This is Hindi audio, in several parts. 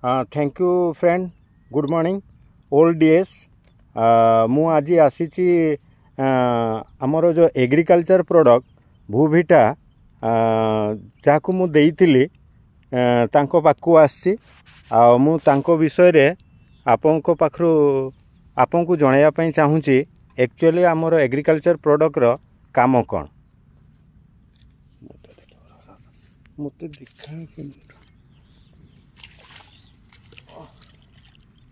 thank you friend good morning old DS मु आज आसी आमर जो एग्रीकल्चर प्रोडक्ट भूविटा जहाँ मु देइथिली तांको पाखु आसी मु तांको विषय रे आपनको पाखरु आपनको जणाइबा पई चाहूची एक्चुअली आमर एग्रीकल्चर प्रोडक्ट रो काम कौन मते देखा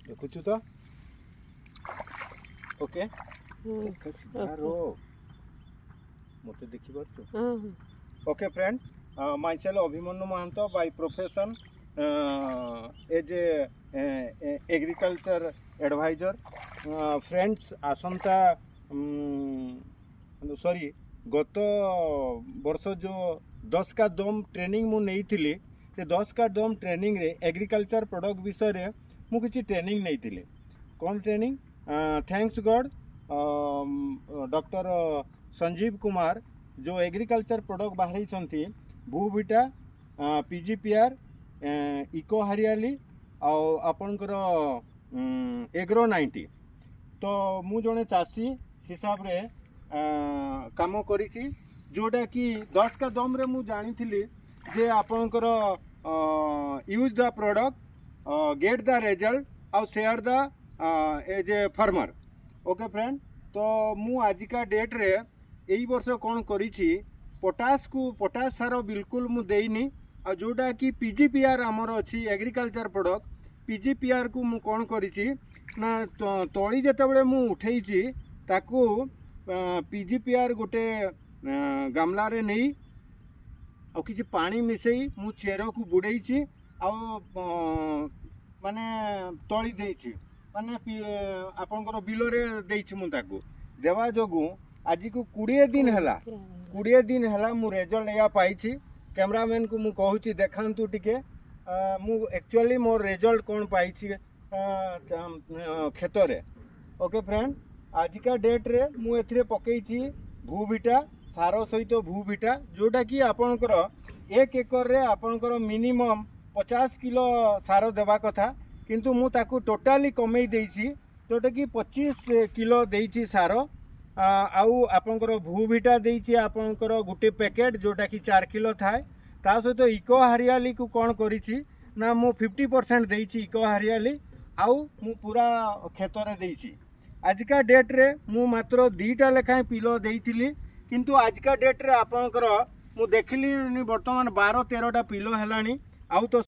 देखुचु तो ओके मते देखि पारछु okay friend myself Abhimanyu Mahanta by profession as agriculture adviser friends आसंता सॉरी गत वर्ष जो 10 का दम ट्रेनिंग मु नहीं से 10 का दम ट्रेनिंग रे एग्रीकल्चर प्रोडक्ट विषय रे मु किछि ट्रेनिंग नहीं कौन training thanks God doctor Sanjeev Kumar जो एग्रीकल्चर प्रोडक्ट बाहरी भूविटा पीजीपीआर इको हरियाली आपणकर एग्रो 90 तो मु जने चाषी हिसाब रे काम करिछि जोटा कि 10 का दम रे मु जानी थी जे आपणकर use the product get the result आउ share the as a farmer okay friend तो मु आजिका डेट रे यही वर्ष कौन करिछि पोटास सार बिल्कुल मु देइनी आ जोटा कि पीजीपीआर आमर अच्छी एग्रीकल्चर प्रोडक्ट पीजीपीआर को मु कौन करिछि ना तली जेतेबेले मु उठेइछि ताकू पीजीपीआर गोटे गामला रे नहीं आ किछि पानी मिसई मु चेर को बुड़ेइछि आ माने तली देइछि माने आपनकर बिलो रे देइछि मु ताकू देवा जोगु आज को 20 दिन हला मु रिजल्ट या पाइछि कैमरामैन को मु कहूछि देखांतु टिके मु एक्चुअली मोर रिजल्ट कोन पाइछि खेत रे ओके फ्रेंड आजिका डेट रे मु एथिरे पकेइछि भूविटा सार सहित भूविटा जोटा कि आपनकर 1 एकर रे आपनकर मिनिमम 50 किलो सार देवा कथा किंतु मु ताकू टोटाली कमेई देइछि जोटा कि 25 किलो देइछि सार आउ आपनकर भूविटा देइछि आपनकर गुटे पैकेट जोटा कि 4 किलो थाए ता सहित इको हरियाली को कौन करिछि ना मु 50% देइछि इको हरियाली आउ मु पूरा खेत रे देइछि आजिका डेट रे मु मात्र 2टा लेखाएं पिलो देइथिली किंतु आजिका डेट रे आपनकर मु देखिली वर्तमान 12-13टा पिलो हेलानी आउ तो